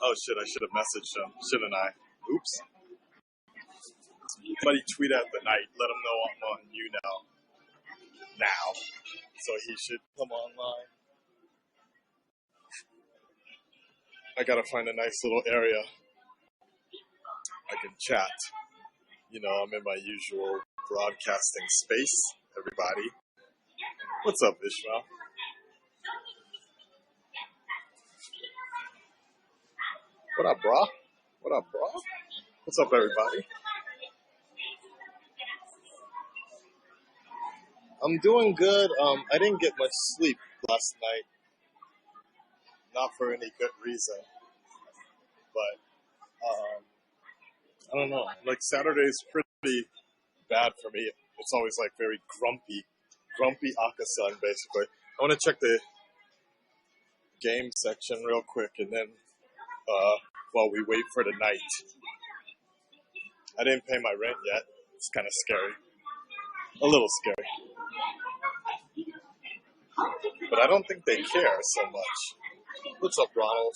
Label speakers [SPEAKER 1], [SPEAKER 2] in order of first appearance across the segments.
[SPEAKER 1] Oh shit, I should have messaged him, shouldn't I? Oops. Somebody tweet at the night, let him know I'm on YouNow now. So he should come online. I gotta find a nice little area I can chat. You know, I'm in my usual broadcasting space, everybody. What's up, Ishmael? What up, brah? What up, brah? What's up, everybody? I'm doing good. I didn't get much sleep last night. Not for any good reason. But, I don't know. Like, Saturday's pretty bad for me. It's always, like, very grumpy Akasan, basically. I want to check the game section real quick, and then, while we wait for the night. I didn't pay my rent yet. It's kind of scary. A little scary. But I don't think they care so much. What's up, Ronald?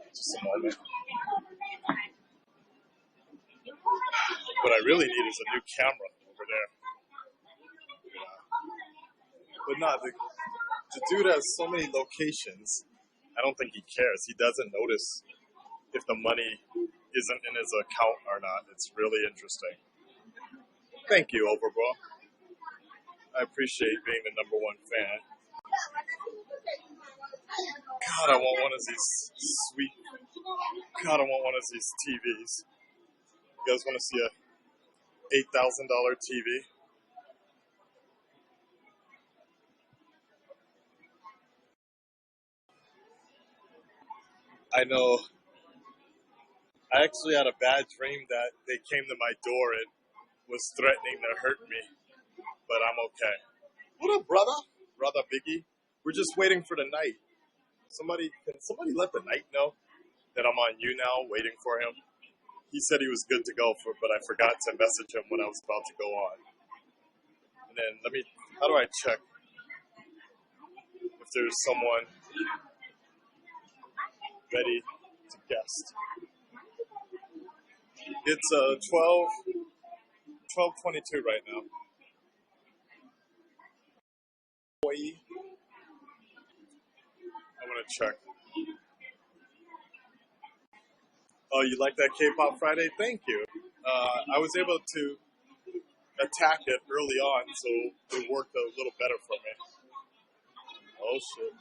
[SPEAKER 1] Just a moment. What I really need is a new camera over there. But no, the dude has so many locations. I don't think he cares. He doesn't notice if the money isn't in his account or not. It's really interesting. Thank you, Overbro. I appreciate being the #1 fan. God, I want one of these sweet... God, I want one of these TVs. You guys want to see a $8,000 TV? I know. I actually had a bad dream that they came to my door and was threatening to hurt me. But I'm okay. What up, brother? Brother Biggie? We're just waiting for the night. Can somebody let the night know that I'm on YouNow waiting for him? He said he was good to go, but I forgot to message him when I was about to go on. And then how do I check if there's someone ready to guest? It's 12:22 right now. I want to check. Oh, you like that K-pop Friday? Thank you. I was able to attack it early on, so it worked a little better for me. Oh shit.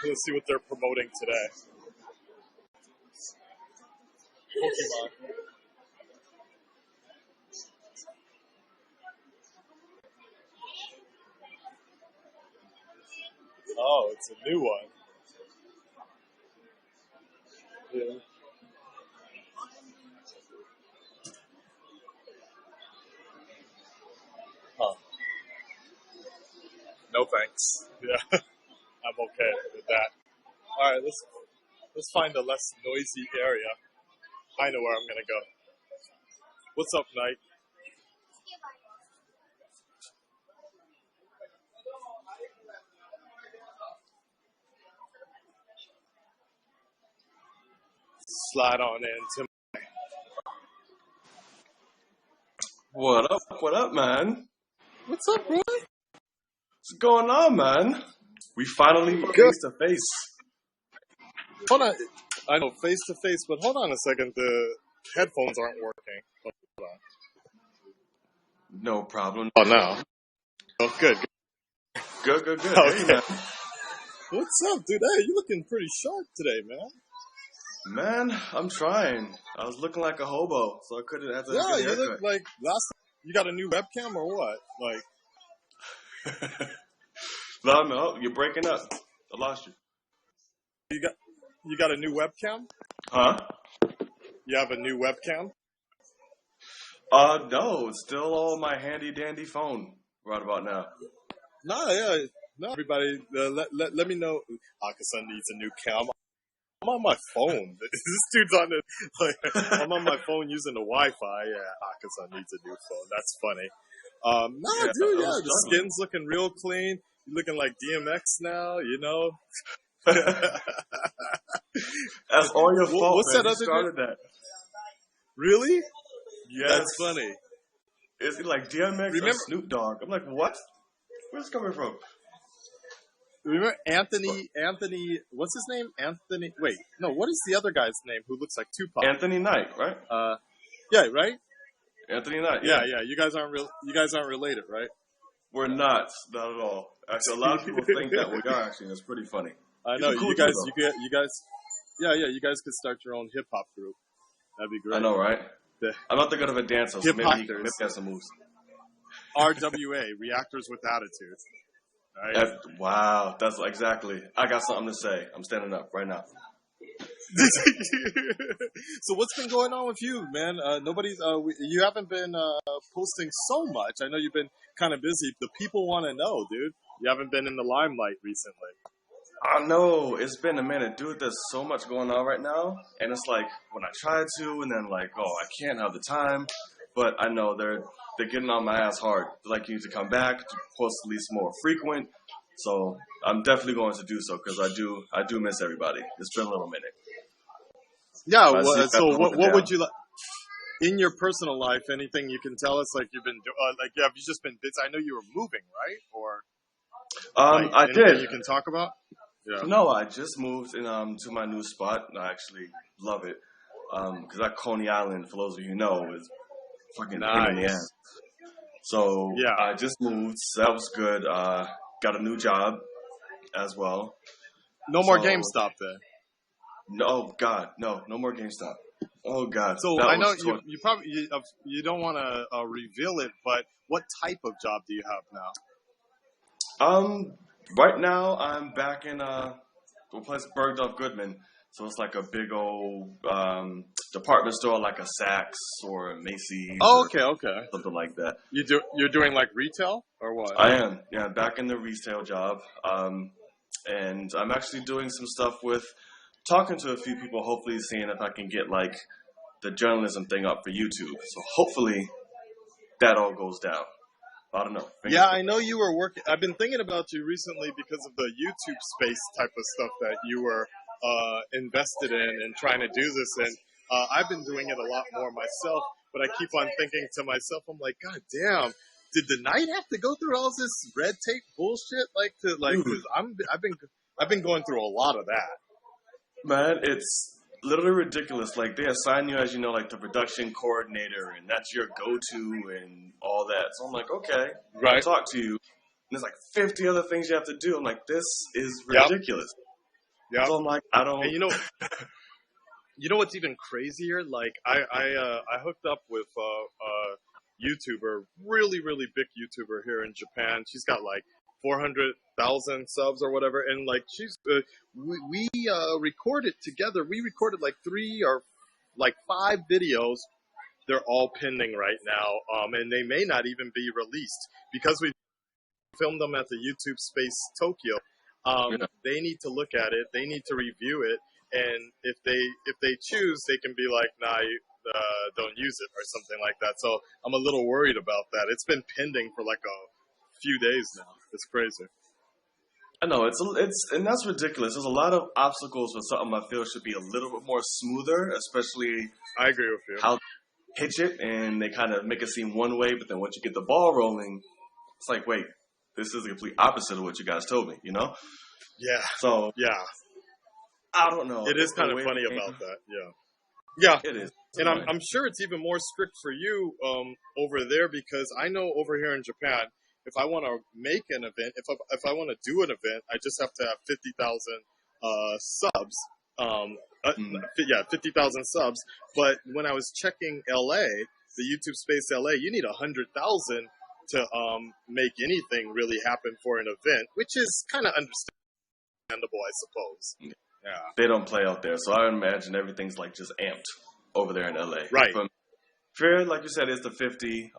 [SPEAKER 1] Let's see what they're promoting today. Pokemon. Oh, it's a new one. Yeah. Huh. No thanks. Yeah, I'm okay with that. All right, let's find a less noisy area. I know where I'm gonna go. What's up, Knight? Slide on into.
[SPEAKER 2] What up? What up, man?
[SPEAKER 1] What's up, bro?
[SPEAKER 2] What's going on, man? We finally
[SPEAKER 1] Good.
[SPEAKER 2] face to face.
[SPEAKER 1] Hold on. I know face to face, but hold on a second. The headphones aren't working. Hold on.
[SPEAKER 2] No problem.
[SPEAKER 1] Oh, no. Oh, good.
[SPEAKER 2] Good.
[SPEAKER 1] Okay.
[SPEAKER 2] Hey, man.
[SPEAKER 1] What's up, dude? Hey, you looking pretty sharp today, man.
[SPEAKER 2] Man, I'm trying. I was looking like a hobo, so I couldn't have to
[SPEAKER 1] Yeah,
[SPEAKER 2] get a
[SPEAKER 1] you
[SPEAKER 2] haircut.
[SPEAKER 1] look like last. You got a new webcam or what? Like,
[SPEAKER 2] No, you're breaking up. I lost you.
[SPEAKER 1] you got a new webcam?
[SPEAKER 2] Huh?
[SPEAKER 1] You have a new webcam?
[SPEAKER 2] No, it's still on my handy dandy phone right about now.
[SPEAKER 1] No. Everybody, let me know. Akasan needs a new cam. I'm on my phone. This dude's on the. I'm on my phone using the Wi-Fi. Yeah, Akasan needs a new phone. That's funny. Nah,
[SPEAKER 2] Yeah,
[SPEAKER 1] dude,
[SPEAKER 2] I
[SPEAKER 1] yeah,
[SPEAKER 2] was
[SPEAKER 1] the skin's looking real clean. You're looking like DMX now, you know.
[SPEAKER 2] struggling. That's all your fault,
[SPEAKER 1] What's
[SPEAKER 2] man.
[SPEAKER 1] that
[SPEAKER 2] You
[SPEAKER 1] other dude?
[SPEAKER 2] started that.
[SPEAKER 1] Really?
[SPEAKER 2] Yes.
[SPEAKER 1] That's funny.
[SPEAKER 2] Is it like DMX or
[SPEAKER 1] Remember,
[SPEAKER 2] Snoop Dogg? I'm like, what? Where's this coming from?
[SPEAKER 1] remember Anthony, what's his name? Anthony, wait, no, what is the other guy's name who looks like Tupac?
[SPEAKER 2] Anthony Knight, right?
[SPEAKER 1] Yeah, right?
[SPEAKER 2] Anthony Knight,
[SPEAKER 1] Yeah,
[SPEAKER 2] yeah.
[SPEAKER 1] yeah, you guys aren't related, right?
[SPEAKER 2] We're not at all. Actually, a lot of people think that we are, actually, and it's pretty funny.
[SPEAKER 1] I
[SPEAKER 2] He's
[SPEAKER 1] know,
[SPEAKER 2] a cool
[SPEAKER 1] you
[SPEAKER 2] dude,
[SPEAKER 1] guys,
[SPEAKER 2] though.
[SPEAKER 1] yeah, you guys could start your own hip-hop group. That'd be great.
[SPEAKER 2] I know, right?
[SPEAKER 1] The
[SPEAKER 2] I'm not that good of a dancer, so maybe he has some moves.
[SPEAKER 1] RWA, Reactors with Attitude. Right?
[SPEAKER 2] Wow, that's exactly. I got something to say. I'm standing up right now.
[SPEAKER 1] So what's been going on with you, man? You haven't been posting so much. I know you've been kind of busy. The people want to know, dude. You haven't been in the limelight recently.
[SPEAKER 2] I know, it's been a minute. Dude, there's so much going on right now. And it's like, when I try to, and then like, oh, I can't have the time. But I know they're getting on my ass hard. They're like, you need to come back, to post at least more frequent. So I'm definitely going to do so, because I do miss everybody. It's been a little minute.
[SPEAKER 1] Yeah,
[SPEAKER 2] So
[SPEAKER 1] what would you like? In your personal life, anything you can tell us? Like you've been, have you just been busy? I know you were moving, right? Or
[SPEAKER 2] I
[SPEAKER 1] anything
[SPEAKER 2] did.
[SPEAKER 1] you can talk about? Yeah.
[SPEAKER 2] No, I just moved in to my new spot, and I actually love it. Because that Coney Island, for those of you who know, is fucking pain in the ass. So
[SPEAKER 1] Yeah.
[SPEAKER 2] I just moved. So that was good. Got a new job as well.
[SPEAKER 1] No more GameStop then.
[SPEAKER 2] No, oh God, no more GameStop. Oh God.
[SPEAKER 1] So I know you probably you don't want to reveal it, but what type of job do you have now?
[SPEAKER 2] Right now I'm back in a place Bergdorf Goodman. So it's like a big old department store, like a Saks or a Macy's.
[SPEAKER 1] Oh, okay.
[SPEAKER 2] Something like that.
[SPEAKER 1] You're doing like retail or what?
[SPEAKER 2] I am. Yeah, back in the retail job. And I'm actually doing some stuff with talking to a few people, hopefully seeing if I can get like the journalism thing up for YouTube. So hopefully that all goes down. I don't know.
[SPEAKER 1] Yeah, I know you were working. I've been thinking about you recently because of the YouTube space type of stuff that you were invested in and trying to do this in. I've been doing it a lot more myself, but I keep on thinking to myself, I'm like, God damn, did the night have to go through all this red tape bullshit? Because I've been going through a lot of that.
[SPEAKER 2] Man, it's literally ridiculous. Like, they assign you as, like the production coordinator, and that's your go-to and all that. So I'm like, okay,
[SPEAKER 1] right.
[SPEAKER 2] I'll talk to you. And there's like 50 other things you have to do. I'm like, this is ridiculous.
[SPEAKER 1] Yeah.
[SPEAKER 2] So I'm like, I don't.
[SPEAKER 1] And you know what's even crazier? Like, I hooked up with a YouTuber, really big YouTuber here in Japan. She's got like 400,000 subs or whatever, and like she's we recorded together. We recorded like 3 or like 5 videos. They're all pending right now, and they may not even be released because we filmed them at the YouTube Space Tokyo. They need to look at it. They need to review it, and if they choose, they can be like, nah, don't use it or something like that. So I'm a little worried about that. It's been pending for like a few days now. It's crazy.
[SPEAKER 2] I know and that's ridiculous. There's a lot of obstacles for something I feel should be a little bit more smoother, especially.
[SPEAKER 1] I agree with you.
[SPEAKER 2] How they pitch it, and they kind of make it seem one way, but then once you get the ball rolling, it's like, wait, this is the complete opposite of what you guys told me,
[SPEAKER 1] Yeah.
[SPEAKER 2] So
[SPEAKER 1] yeah,
[SPEAKER 2] I don't know.
[SPEAKER 1] It is kind of funny about that. Yeah,
[SPEAKER 2] it is.
[SPEAKER 1] And I'm sure it's even more strict for you over there, because I know over here in Japan, if I want to make an event, if I want to do an event, I just have to have 50,000 subs. 50,000 subs. But when I was checking LA, the YouTube Space LA, you need 100,000 to make anything really happen for an event, which is kind of understandable, I suppose. Yeah,
[SPEAKER 2] they don't play out there, so I imagine everything's like just amped over there in LA.
[SPEAKER 1] Right.
[SPEAKER 2] From fair, like you said, it's the 50.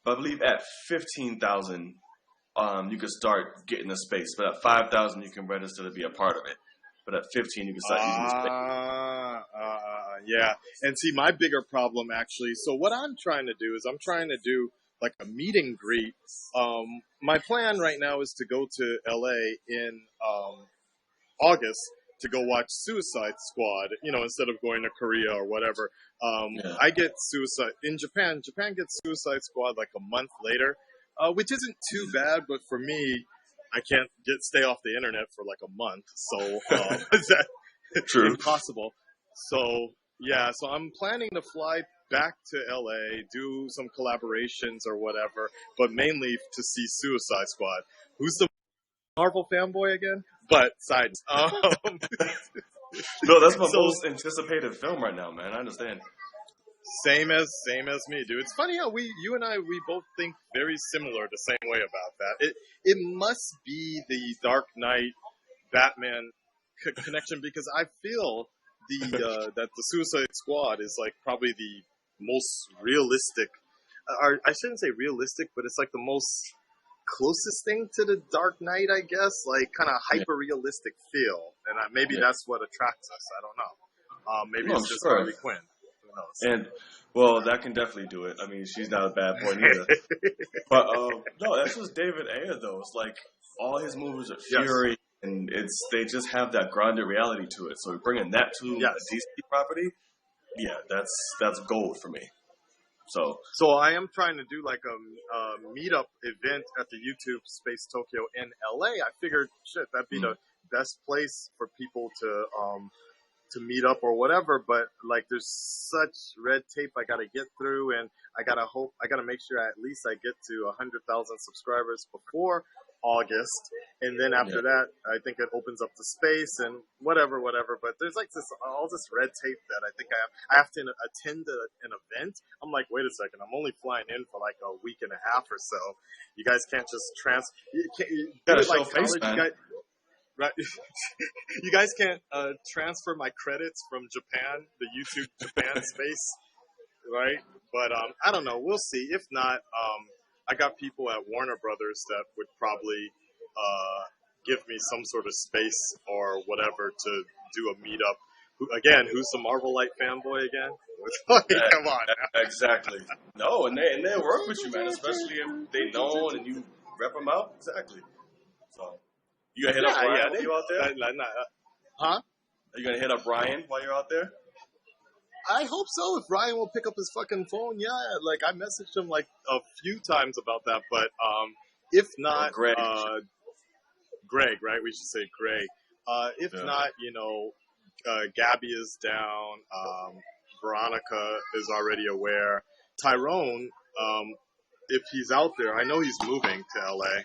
[SPEAKER 2] But I believe at 15,000, you can start getting the space. But at 5,000, you can register to be a part of it. But at 15, you can start using the space.
[SPEAKER 1] Yeah. And see, my bigger problem actually. So what I'm trying to do is I'm trying to do like a meet and greet. My plan right now is to go to LA in August to go watch Suicide Squad, instead of going to Korea or whatever.
[SPEAKER 2] Yeah.
[SPEAKER 1] I get Suicide in Japan. Japan gets Suicide Squad like a month later, which isn't too bad. But for me, I can't stay off the internet for like a month, so that's
[SPEAKER 2] True.
[SPEAKER 1] impossible. So yeah, so I'm planning to fly back to LA, do some collaborations or whatever, but mainly to see Suicide Squad. Who's the Marvel fanboy again? But side.
[SPEAKER 2] No, that's my
[SPEAKER 1] So
[SPEAKER 2] most anticipated film right now, man. I understand.
[SPEAKER 1] same as me, dude. It's funny how you and I, we both think very similar, the same way about that. It must be the Dark Knight Batman connection because I feel that the Suicide Squad is like probably the most realistic. Or I shouldn't say realistic, but it's like the most closest thing to the Dark Knight, I guess, like kind of
[SPEAKER 2] Yeah.
[SPEAKER 1] hyper realistic feel, and maybe
[SPEAKER 2] Yeah.
[SPEAKER 1] that's what attracts us. I don't know. Maybe
[SPEAKER 2] No,
[SPEAKER 1] it's just
[SPEAKER 2] sure.
[SPEAKER 1] Harley Quinn. Who knows?
[SPEAKER 2] And well, that can definitely do it. I mean, she's not a bad boy either. But no, that's just David Ayer though. It's like all his movies are
[SPEAKER 1] Yes.
[SPEAKER 2] fury, and they just have that grounded reality to it. So bringing that to
[SPEAKER 1] Yes.
[SPEAKER 2] a DC property, yeah, that's gold for me.
[SPEAKER 1] So I am trying to do like a meetup event at the YouTube Space Tokyo in LA. I figured, shit, that'd be the best place for people to meet up or whatever, but like there's such red tape I gotta get through, and I gotta make sure at least I get to 100,000 subscribers before August, and then after that I think it opens up to space and whatever. But there's like all this red tape that I think I have to attend an event. I'm like, wait a second, I'm only flying in for like a week and a half or so. You guys can't just you
[SPEAKER 2] gotta
[SPEAKER 1] do it like
[SPEAKER 2] show face,
[SPEAKER 1] college.
[SPEAKER 2] man.
[SPEAKER 1] Right. You guys can't transfer my credits from Japan, the YouTube Japan space, right? But I don't know. We'll see. If not, I got people at Warner Brothers that would probably give me some sort of space or whatever to do a meetup. Who's the Marvelite fanboy again? Come on.
[SPEAKER 2] Exactly. No, and they work with you, man. Especially if they know and you rep them out. Exactly. So. You gonna hit up Ryan while you're out there?
[SPEAKER 1] Huh?
[SPEAKER 2] Are you gonna hit up Ryan while you're out there?
[SPEAKER 1] I hope so. If Ryan will pick up his fucking phone, yeah. Like I messaged him like a few times about that, but if not,
[SPEAKER 2] Greg.
[SPEAKER 1] Greg, right? We should say Greg. If not, Gabby is down. Veronica is already aware. Tyrone, if he's out there, I know he's moving to LA.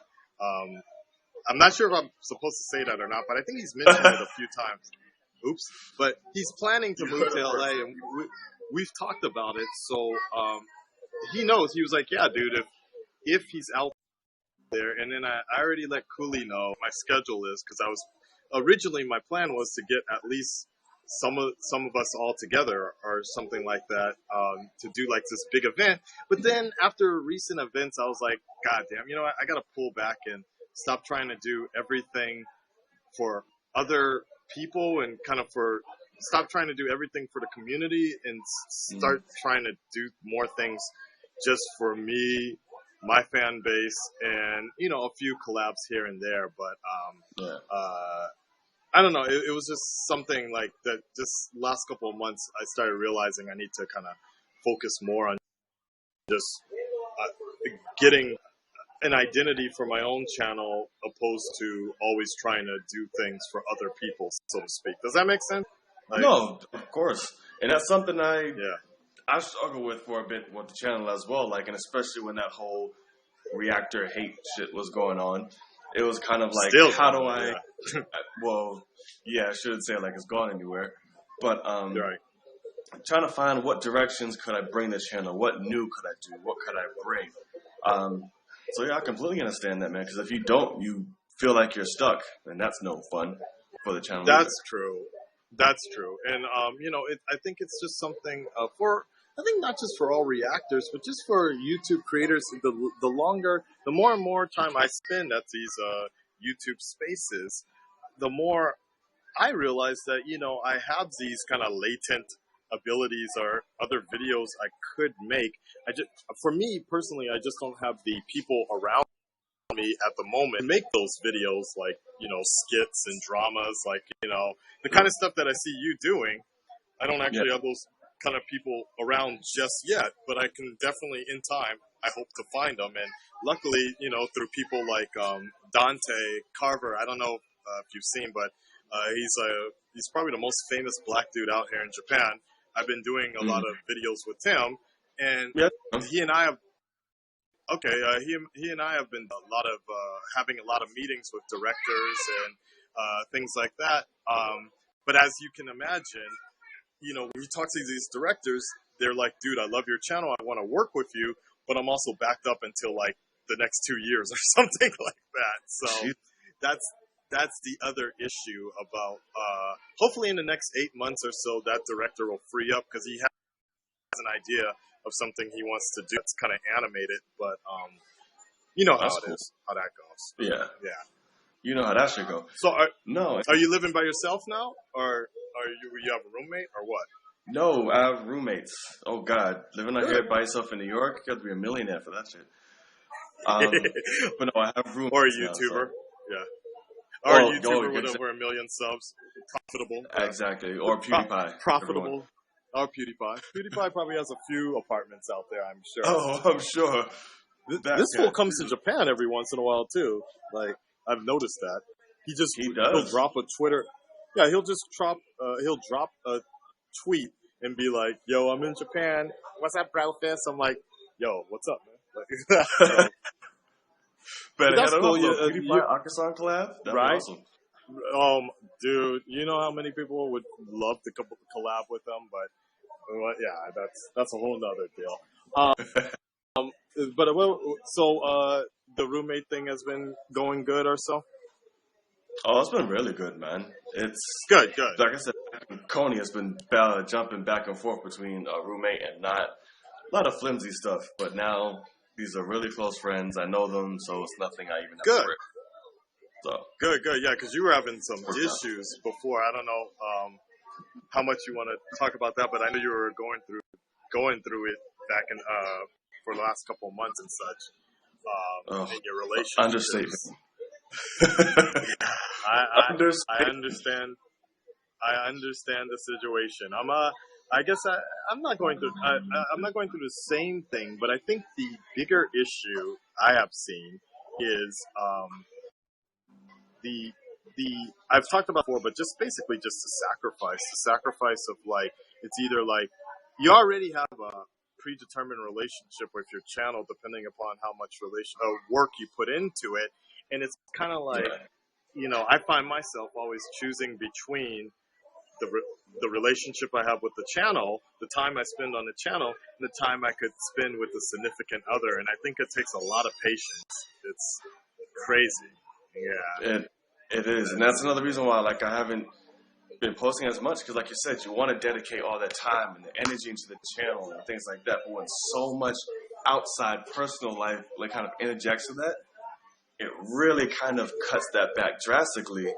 [SPEAKER 1] I'm not sure if I'm supposed to say that or not, but I think he's mentioned it a few times. Oops. But he's planning to move to LA, and we've talked about it. So he knows. He was like, yeah, dude, if he's out there. And then I already let Cooley know my schedule is, because originally my plan was to get at least some of us all together or something like that to do like this big event. But then after recent events, I was like, God damn, I got to pull back and stop trying to do everything for other people and stop trying to do everything for the community and start trying to do more things just for me, my fan base, and, a few collabs here and there. But, I don't know. It was just something like that. Just last couple of months, I started realizing I need to kind of focus more on just getting an identity for my own channel opposed to always trying to do things for other people, so to speak. Does that make sense?
[SPEAKER 2] No, of course. And that's something I struggle with for a bit with the channel as well. Like, and especially when that whole reactor hate shit was going on, it was kind of like, how do I? Yeah. Well, yeah, I shouldn't say like it's gone anywhere, but trying to find what directions could I bring the channel, what new could I do, what could I bring. So yeah, I completely understand that, man. Because if you don't, you feel like you're stuck, and that's no fun for the channel.
[SPEAKER 1] That's true. That's true. And I think it's just something I think not just for all reactors, but just for YouTube creators. The more and more time I spend at these YouTube spaces, the more I realize that I have these kind of latent abilities or other videos I could make. For me personally, I just don't have the people around me at the moment to make those videos, like, skits and dramas, like, the kind of stuff that I see you doing. I don't
[SPEAKER 2] Yeah.
[SPEAKER 1] actually have those kind of people around just yet, but I can definitely, in time, I hope to find them. And luckily, through people like Dante Carver, I don't know if you've seen, but he's probably the most famous black dude out here in Japan. I've been doing a lot of videos with him, and
[SPEAKER 2] Yeah.
[SPEAKER 1] he and I have. Okay, he and I have been having a lot of meetings with directors and things like that. But as you can imagine, when you talk to these directors, they're like, "Dude, I love your channel. I want to work with you, but I'm also backed up until like the next 2 years or something like that." So that's the other issue about. Hopefully, in the next 8 months or so, that director will free up because he has an idea of something he wants to do. It's kind of animated, but you know how
[SPEAKER 2] That's
[SPEAKER 1] it
[SPEAKER 2] cool.
[SPEAKER 1] is, how that goes.
[SPEAKER 2] Yeah.
[SPEAKER 1] Yeah.
[SPEAKER 2] You know how that should go.
[SPEAKER 1] So
[SPEAKER 2] No.
[SPEAKER 1] are you living by yourself now, or you have a roommate, or what?
[SPEAKER 2] No, I have roommates. Oh God, living out
[SPEAKER 1] Good.
[SPEAKER 2] here by yourself in New York, you have to be a millionaire for that shit. But no, I have roommates
[SPEAKER 1] Or a
[SPEAKER 2] now.
[SPEAKER 1] YouTuber.
[SPEAKER 2] So.
[SPEAKER 1] Yeah. Or a YouTuber with over 1 million subs. Profitable.
[SPEAKER 2] Exactly. Or PewDiePie.
[SPEAKER 1] Profitable. Or PewDiePie. PewDiePie probably has a few apartments out there, I'm sure.
[SPEAKER 2] Oh, I'm sure.
[SPEAKER 1] This fool comes to Japan every once in a while too. Like, I've noticed that. He'll drop a Twitter. Yeah, he'll drop a tweet and be like, "Yo, I'm in Japan. What's up, bro? Fist?" I'm like, "Yo, what's up, man?" So,
[SPEAKER 2] Better
[SPEAKER 1] that's
[SPEAKER 2] head
[SPEAKER 1] cool.
[SPEAKER 2] on up, though. PewDiePie Akasan collab? That'd
[SPEAKER 1] Right?
[SPEAKER 2] be awesome.
[SPEAKER 1] Dude, you know how many people would love to collab with them, but yeah, that's a whole nother deal. But the roommate thing has been going good or so?
[SPEAKER 2] Oh, it's been really good, man. It's
[SPEAKER 1] Good.
[SPEAKER 2] like I said, Coney has been jumping back and forth between a roommate and not. A lot of flimsy stuff, but now these are really close friends. I know them, so it's nothing I even have to rip. So
[SPEAKER 1] Good, yeah, because you were having some issues before. I don't know how much you want to talk about that, but I know you were going through it back in for the last couple of months and such in your relationship.
[SPEAKER 2] Understatement.
[SPEAKER 1] I understand the situation. I guess I'm not going through. I'm not going through the same thing, but I think the bigger issue I have seen is the I've talked about before, but just basically just the sacrifice of like it's either like you already have a predetermined relationship with your channel, depending upon how much work you put into it, and it's kind of like I find myself always choosing between the relationship I have with the channel, the time I spend on the channel, and the time I could spend with a significant other, and I think it takes a lot of patience. It's crazy. Yeah.
[SPEAKER 2] It is, and that's another reason why I haven't been posting as much, because like you said, you want to dedicate all that time and the energy into the channel and things like that, but when so much outside personal life kind of interjects with that, it really kind of cuts that back drastically,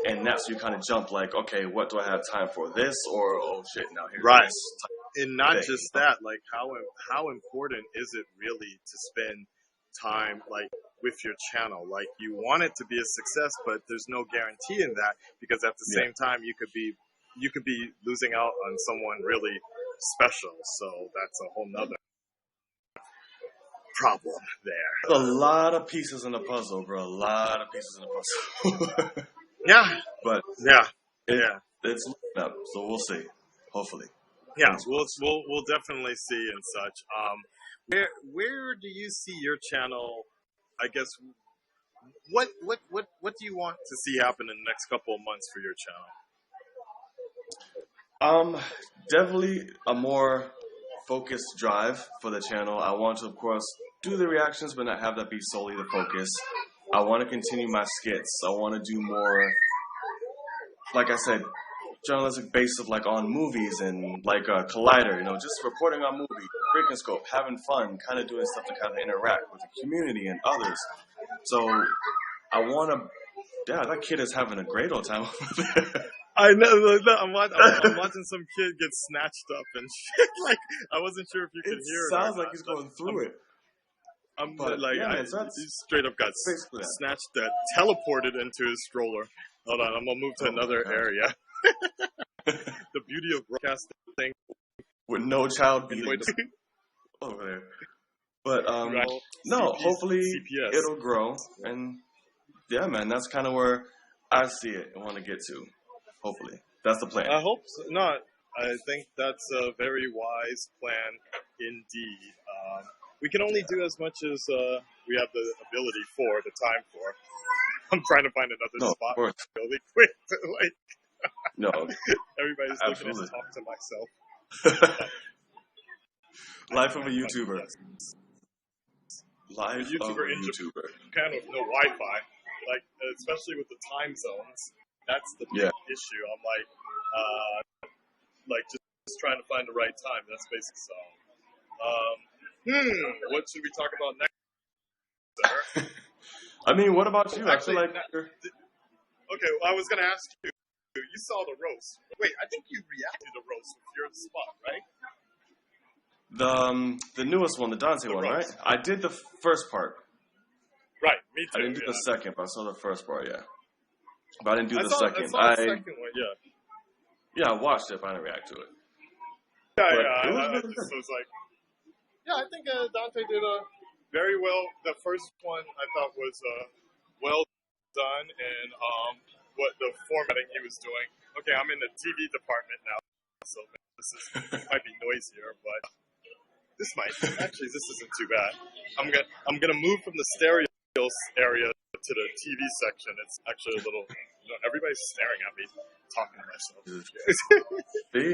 [SPEAKER 2] and that's when you kind of jump okay, what do I have time for, this or oh shit, now here's
[SPEAKER 1] right
[SPEAKER 2] this
[SPEAKER 1] and not just that, like how important is it really to spend time with your channel? Like, you want it to be a success, but there's no guarantee in that, because at the same time you could be losing out on someone really special. So that's a whole nother problem there.
[SPEAKER 2] A lot of pieces in the puzzle, bro. A lot of pieces in the puzzle.
[SPEAKER 1] Yeah.
[SPEAKER 2] But it's looking up, so we'll see. Hopefully.
[SPEAKER 1] Yeah, we'll definitely see and such. Where do you see your channel? I guess what do you want to see happen in the next couple of months for your channel?
[SPEAKER 2] Definitely a more focused drive for the channel. I want to, of course, do the reactions, but not have that be solely the focus. I want to continue my skits. I want to do more, like I said, journalistic base of on movies and Collider, just reporting on movies, breaking scope, having fun, kind of doing stuff to kind of interact with the community and others. So I want to, that kid is having a great old time over there.
[SPEAKER 1] I know. Look, I'm watching some kid get snatched up and shit. Like I wasn't sure if you could hear it.
[SPEAKER 2] Sounds like he's going through it.
[SPEAKER 1] I'm
[SPEAKER 2] But
[SPEAKER 1] like,
[SPEAKER 2] yeah, man, so
[SPEAKER 1] he
[SPEAKER 2] that's
[SPEAKER 1] straight up got
[SPEAKER 2] basically that.
[SPEAKER 1] snatched, teleported into his stroller. Hold on, I'm gonna move to another area. The beauty of broadcasting
[SPEAKER 2] with no child
[SPEAKER 1] anyway.
[SPEAKER 2] beatings over there. But
[SPEAKER 1] Right.
[SPEAKER 2] no,
[SPEAKER 1] CP,
[SPEAKER 2] hopefully
[SPEAKER 1] CPS.
[SPEAKER 2] it'll grow, and yeah, man, that's kind of where I see it and want to get to. Hopefully, that's the plan.
[SPEAKER 1] I hope so. No, I think that's a very wise plan indeed. We can only do as much as we have the ability for, the time for. I'm trying to find another
[SPEAKER 2] No, of
[SPEAKER 1] spot
[SPEAKER 2] course.
[SPEAKER 1] really quick. Like
[SPEAKER 2] No,
[SPEAKER 1] everybody's looking at
[SPEAKER 2] absolutely.
[SPEAKER 1] me talk to myself.
[SPEAKER 2] Life of a YouTuber.
[SPEAKER 1] Yes.
[SPEAKER 2] Life
[SPEAKER 1] A YouTuber
[SPEAKER 2] of a
[SPEAKER 1] in
[SPEAKER 2] YouTuber.
[SPEAKER 1] Japan with no Wi-Fi, like especially with the time zones. That's the big issue. I'm like just trying to find the right time. That's basically so. What should we talk about next, sir?
[SPEAKER 2] I mean, what about you?
[SPEAKER 1] Actually,
[SPEAKER 2] I feel like
[SPEAKER 1] okay. Well, I was gonna ask you. You saw the roast. Wait, I think you reacted to the roast with your spot, right?
[SPEAKER 2] the newest one, the Dante one, right?
[SPEAKER 1] roast.
[SPEAKER 2] I did the first part.
[SPEAKER 1] Right, me too.
[SPEAKER 2] I didn't do the second, but I saw the first part. Yeah, but I didn't do the
[SPEAKER 1] I
[SPEAKER 2] second.
[SPEAKER 1] saw the second one. Yeah.
[SPEAKER 2] I watched it, but I didn't react to it.
[SPEAKER 1] Yeah,
[SPEAKER 2] But
[SPEAKER 1] yeah.
[SPEAKER 2] it was
[SPEAKER 1] I
[SPEAKER 2] really
[SPEAKER 1] just
[SPEAKER 2] good.
[SPEAKER 1] was like, yeah, I think Dante did very well. The first one I thought was well done, and what the formatting he was doing. Okay, I'm in the TV department now, so this might be noisier, but this isn't too bad. I'm gonna move from the stereo area to the TV section. It's actually a little. Everybody's staring at me talking to myself.
[SPEAKER 2] See,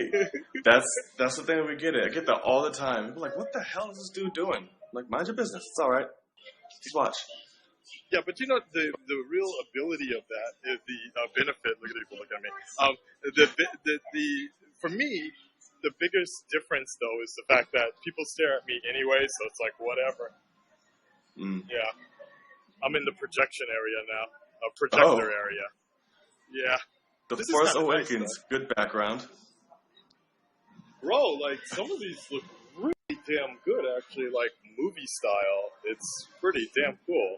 [SPEAKER 2] that's the thing we get it. I get that all the time. People are like, what the hell is this dude doing? I'm like, mind your business. It's all right. Just watch.
[SPEAKER 1] Yeah, but the real ability of that is the benefit. Look at people look at me. For me, the biggest difference though is the fact that people stare at me anyway, so it's like whatever. Yeah, I'm in the projection area now, projector area. Yeah,
[SPEAKER 2] The
[SPEAKER 1] this
[SPEAKER 2] Force
[SPEAKER 1] is kinda
[SPEAKER 2] Awakens,
[SPEAKER 1] nice,
[SPEAKER 2] good background.
[SPEAKER 1] bro. Like some of these look really damn good, actually. Like movie style, it's pretty damn cool.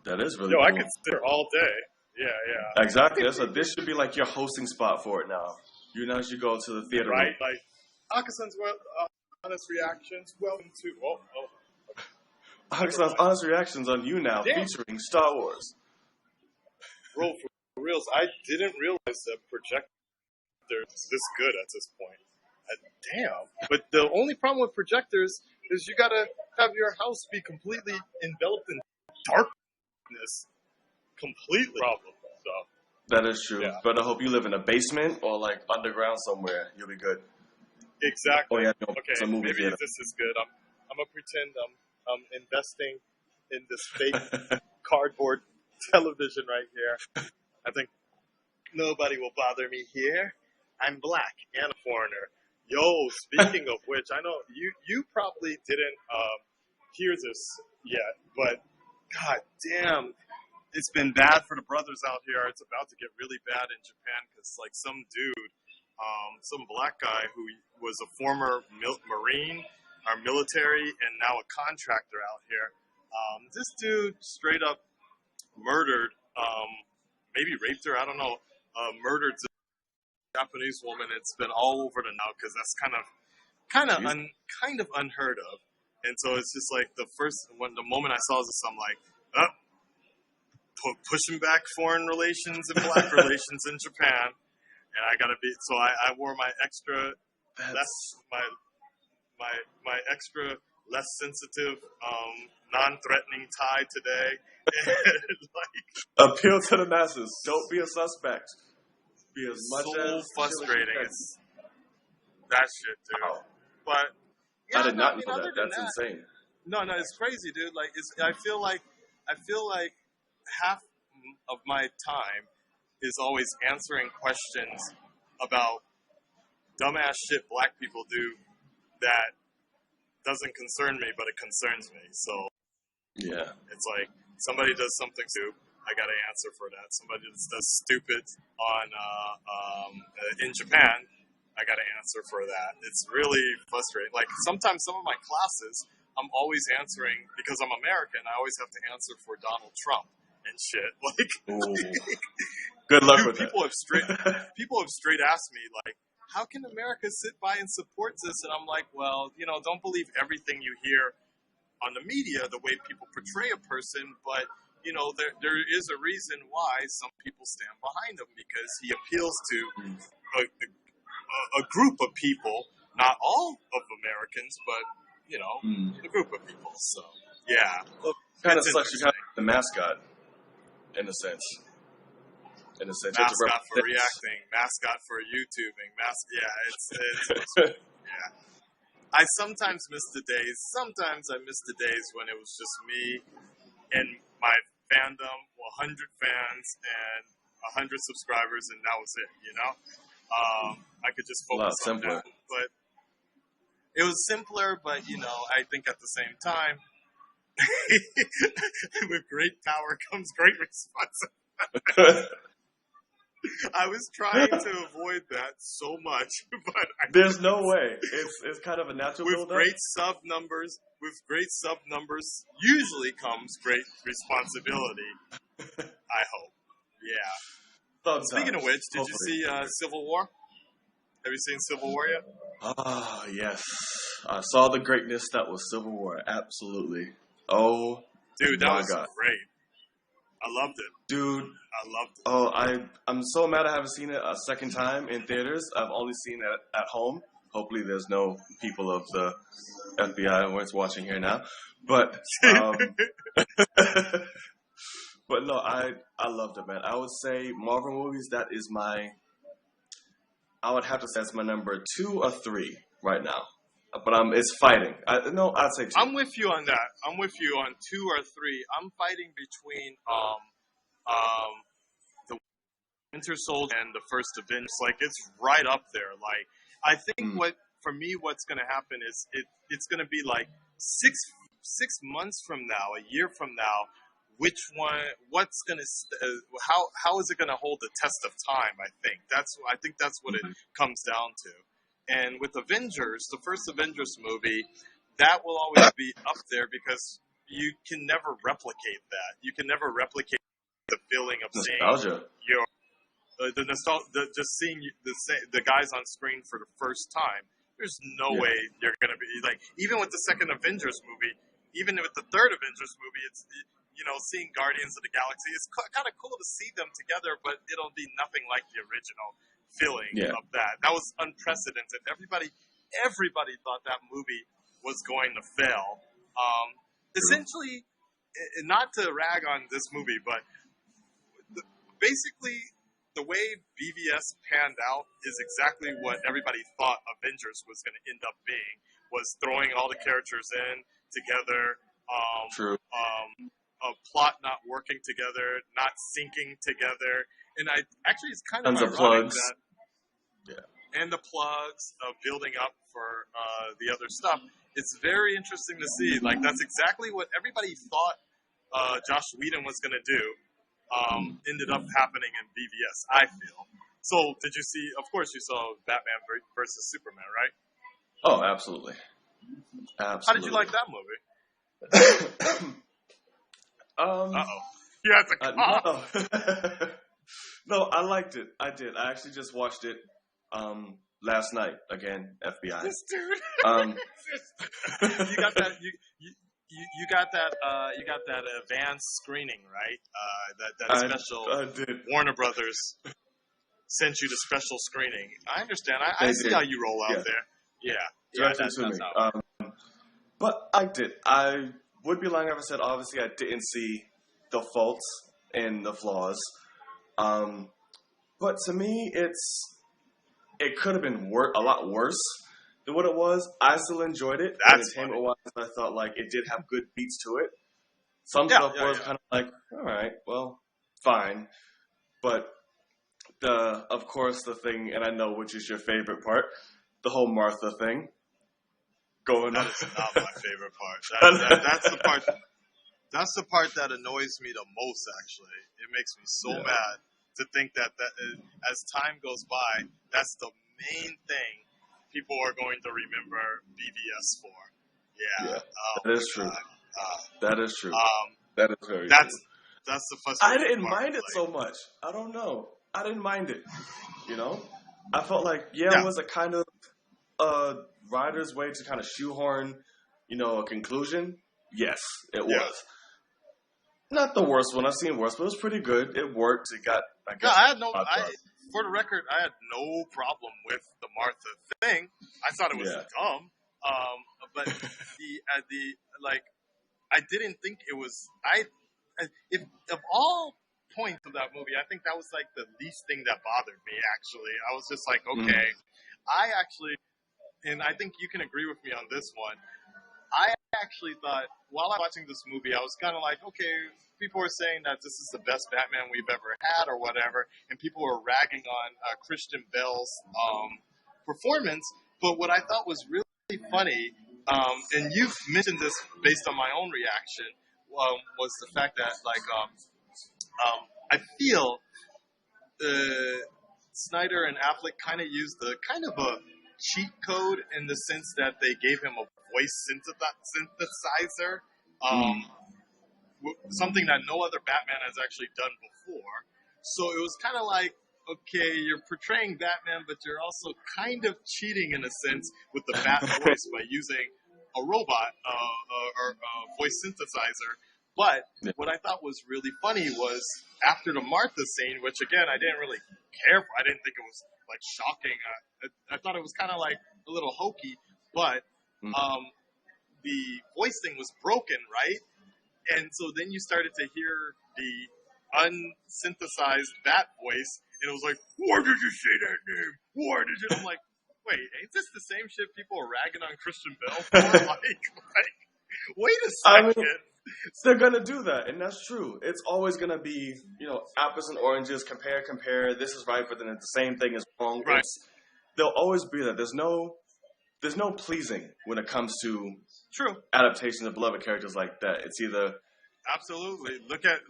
[SPEAKER 2] That is really
[SPEAKER 1] Yo,
[SPEAKER 2] cool.
[SPEAKER 1] I could sit here all day. Yeah.
[SPEAKER 2] Exactly. This should be like your hosting spot for it now. You now should go to the theater
[SPEAKER 1] Right,
[SPEAKER 2] room.
[SPEAKER 1] like Akasan's honest reactions. Welcome to
[SPEAKER 2] Akasan's honest reactions on YouNow
[SPEAKER 1] Damn.
[SPEAKER 2] featuring Star Wars.
[SPEAKER 1] Bro, for reals, I didn't realize that projectors this good at this point. Damn. But the only problem with projectors is you gotta have your house be completely enveloped in darkness. Completely. Problem. So.
[SPEAKER 2] That is true.
[SPEAKER 1] Yeah.
[SPEAKER 2] But I hope you live in a basement or like underground somewhere. You'll be good.
[SPEAKER 1] Exactly.
[SPEAKER 2] Oh yeah, no,
[SPEAKER 1] Okay,
[SPEAKER 2] it's a movie
[SPEAKER 1] maybe
[SPEAKER 2] theater.
[SPEAKER 1] this is good. I'm gonna pretend I'm investing in this fake cardboard television right here. I think nobody will bother me here. I'm black and a foreigner. Yo, speaking of which, I know you probably didn't hear this yet, but god damn, it's been bad for the brothers out here. It's about to get really bad in Japan because like some dude, some black guy who was a former Marine or military and now a contractor out here. This dude straight up murdered, maybe raped her. I don't know. Murdered a Japanese woman. It's been all over the now because that's kind of unheard of. And so it's just like the moment I saw this, I'm like, pushing back foreign relations and black relations in Japan. And I gotta be, so I wore my extra, my extra less sensitive, non-threatening tie today.
[SPEAKER 2] Appeal to the masses. Don't be a suspect. Be as much
[SPEAKER 1] so
[SPEAKER 2] as
[SPEAKER 1] frustrating. It's that shit, dude.
[SPEAKER 2] Wow.
[SPEAKER 1] But yeah,
[SPEAKER 2] I did not know
[SPEAKER 1] other
[SPEAKER 2] that.
[SPEAKER 1] than
[SPEAKER 2] That's insane.
[SPEAKER 1] No, it's crazy, dude. Like, I feel like half of my time is always answering questions about dumbass shit black people do that doesn't concern me, but it concerns me. So
[SPEAKER 2] yeah,
[SPEAKER 1] it's like somebody does something stupid, I got to answer for that. Somebody that's stupid on in Japan, I got to answer for that. It's really frustrating. Like sometimes some of my classes, I'm always answering because I'm American. I always have to answer for Donald Trump and shit. Like,
[SPEAKER 2] good luck
[SPEAKER 1] dude,
[SPEAKER 2] with
[SPEAKER 1] people
[SPEAKER 2] that.
[SPEAKER 1] have straight asked me like, how can America sit by and support this? And I'm like, well, don't believe everything you hear on the media, the way people portray a person, but there is a reason why some people stand behind him because he appeals to a group of people, not all of Americans, but a group of people. So yeah,
[SPEAKER 2] Kind of sucks. You have the mascot, in a sense. In a sense,
[SPEAKER 1] mascot for reacting, mascot for YouTubing, yeah, it's yeah. I sometimes miss the days. Sometimes I miss the days when it was just me and my fandom, 100 fans and 100 subscribers, and that was it. I could just focus on that. But it was simpler. But I think at the same time, with great power comes great responsibility. I was trying to avoid that so much, but
[SPEAKER 2] there's no way. It's kind of a natural
[SPEAKER 1] with
[SPEAKER 2] build-up.
[SPEAKER 1] great sub numbers, usually comes great responsibility. I hope. Yeah.
[SPEAKER 2] Sometimes.
[SPEAKER 1] Speaking of which, did you see Civil War? Have you seen Civil War yet?
[SPEAKER 2] Ah, yes. I saw the greatness that was Civil War. Absolutely. Oh,
[SPEAKER 1] dude, that was
[SPEAKER 2] God.
[SPEAKER 1] Great. I loved it.
[SPEAKER 2] Dude.
[SPEAKER 1] I loved it.
[SPEAKER 2] Oh, I'm so mad I haven't seen it a second time in theaters. I've only seen it at home. Hopefully there's no people of the FBI watching here now. But but no, I loved it, man. I would say Marvel movies, that is I would have to say it's my number 2 or 3 right now. But it's fighting. I'd say 2.
[SPEAKER 1] I'm with you on that. I'm with you on 2 or 3. I'm fighting between the Winter Soldier and the first Avengers. Like it's right up there. Like I think what's going to happen is it's going to be like six months from now, a year from now. What's going to how is it going to hold the test of time? I think that's what it comes down to. And with Avengers, the first Avengers movie, that will always be up there because you can never replicate that. You can never replicate the feeling of
[SPEAKER 2] nostalgia.
[SPEAKER 1] Seeing just seeing the guys on screen for the first time. There's no way you're going to be like, even with the second Avengers movie, even with the third Avengers movie, it's seeing Guardians of the Galaxy. It's kind of cool to see them together, but it'll be nothing like the original feeling of that. That was unprecedented. Everybody thought that movie was going to fail. Essentially, not to rag on this movie, but basically the way BVS panned out is exactly what everybody thought Avengers was going to end up being, was throwing all the characters in together.
[SPEAKER 2] True.
[SPEAKER 1] A plot not working together, not syncing together. And it's kind of ironic
[SPEAKER 2] plugs.
[SPEAKER 1] that and the plugs of building up for the other stuff. It's very interesting to see. Like that's exactly what everybody thought Joss Whedon was going to do. Ended up happening in BVS, I feel. So, did you see? Of course, you saw Batman versus Superman, right?
[SPEAKER 2] Oh, absolutely.
[SPEAKER 1] How did you like that movie? You had to cough.
[SPEAKER 2] No, I liked it. I did. I actually just watched it last night. Again, FBI.
[SPEAKER 1] This dude. You got that. You got that advanced screening, right? That special.
[SPEAKER 2] I did.
[SPEAKER 1] Warner Brothers sent you the special screening. I understand. I see how you roll out there. Yeah. That's how.
[SPEAKER 2] But I did. I would be lying if I said obviously I didn't see the faults and the flaws. But to me, it could have been a lot worse than what it was. I still enjoyed it. Entertainment-wise, I thought like it did have good beats to it. Some stuff was kind of like, all right, well, fine. But of course, the thing, and I know which is your favorite part, the whole Martha thing.
[SPEAKER 1] That is not my favorite part. That's the part. That's the part that annoys me the most. Actually, it makes me so mad to think that as time goes by, that's the main thing people are going to remember BVS for. Yeah.
[SPEAKER 2] Yeah,
[SPEAKER 1] Oh
[SPEAKER 2] that
[SPEAKER 1] my
[SPEAKER 2] is true.
[SPEAKER 1] god.
[SPEAKER 2] That is true.
[SPEAKER 1] Um,
[SPEAKER 2] That is very
[SPEAKER 1] that's
[SPEAKER 2] true.
[SPEAKER 1] that's the
[SPEAKER 2] I
[SPEAKER 1] frustrating
[SPEAKER 2] didn't
[SPEAKER 1] part.
[SPEAKER 2] mind it
[SPEAKER 1] Like,
[SPEAKER 2] so much. I don't know. I didn't mind it. You know, I felt like it
[SPEAKER 1] yeah,
[SPEAKER 2] was a kind of writer's way to kind of shoehorn, a conclusion. Yes, it
[SPEAKER 1] yeah.
[SPEAKER 2] was not the worst one. I've seen worse, but it was pretty good. It worked. It got, I
[SPEAKER 1] No,
[SPEAKER 2] guess,
[SPEAKER 1] I had no.
[SPEAKER 2] hot
[SPEAKER 1] I
[SPEAKER 2] dog.
[SPEAKER 1] For the record, I had no problem with the Martha thing. I thought it was
[SPEAKER 2] Yeah.
[SPEAKER 1] dumb. But the like, I didn't think it was. If of all points of that movie, I think that was like the least thing that bothered me. Actually, I was just like,
[SPEAKER 2] Mm.
[SPEAKER 1] okay, I actually, and I think you can agree with me on this one. I actually thought while I was watching this movie, I was kind of like, okay, people were saying that this is the best Batman we've ever had or whatever, and people were ragging on Christian Bale's performance. But what I thought was really funny, and you've mentioned this based on my own reaction, was the fact that I feel Snyder and Affleck kind of used the kind of a cheat code in the sense that they gave him a voice synthesizer,
[SPEAKER 2] Mm.
[SPEAKER 1] something that no other Batman has actually done before. So it was kind of like, okay, you're portraying Batman, but you're also kind of cheating in a sense with the Bat voice by using a robot or voice synthesizer. But
[SPEAKER 2] Yeah.
[SPEAKER 1] what I thought was really funny was after the Martha scene, which again I didn't really care for. I didn't think it was like shocking. I thought it was kind of like a little hokey, but
[SPEAKER 2] Mm.
[SPEAKER 1] the voice thing was broken, right? And so then you started to hear the unsynthesized Bat voice, and it was like, "Why did you say that name? Why did you?" I'm like, "Wait, ain't this the same shit people are ragging on Christian Bale for?" like, wait a
[SPEAKER 2] I
[SPEAKER 1] second.
[SPEAKER 2] mean, they're gonna do that, and that's true. It's always gonna be, apples and oranges, compare. This is right, but then the same thing is wrong.
[SPEAKER 1] Right.
[SPEAKER 2] There'll always be that. There's no pleasing when it comes to
[SPEAKER 1] True.
[SPEAKER 2] adaptations of beloved characters like that. It's either
[SPEAKER 1] Absolutely. Look at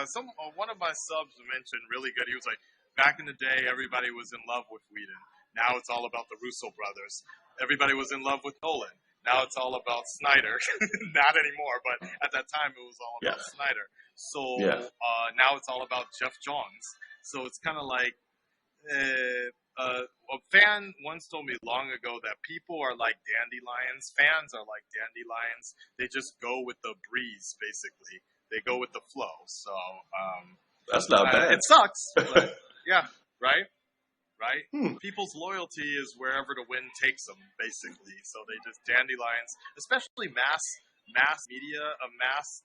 [SPEAKER 1] some one of my subs mentioned really good. He was like, back in the day, everybody was in love with Whedon. Now it's all about the Russo brothers. Everybody was in love with Nolan. Now it's all about Snyder. Not anymore, but at that time it was all about Snyder. So now it's all about Jeff Johns. So it's kind of like a fan once told me long ago that people are like dandelions. Fans are like dandelions. They just go with the breeze, basically. They go with the flow. So
[SPEAKER 2] that's not bad.
[SPEAKER 1] it sucks, but yeah, right.
[SPEAKER 2] Hmm.
[SPEAKER 1] People's loyalty is wherever the wind takes them, basically. So they just dandelions, especially mass media,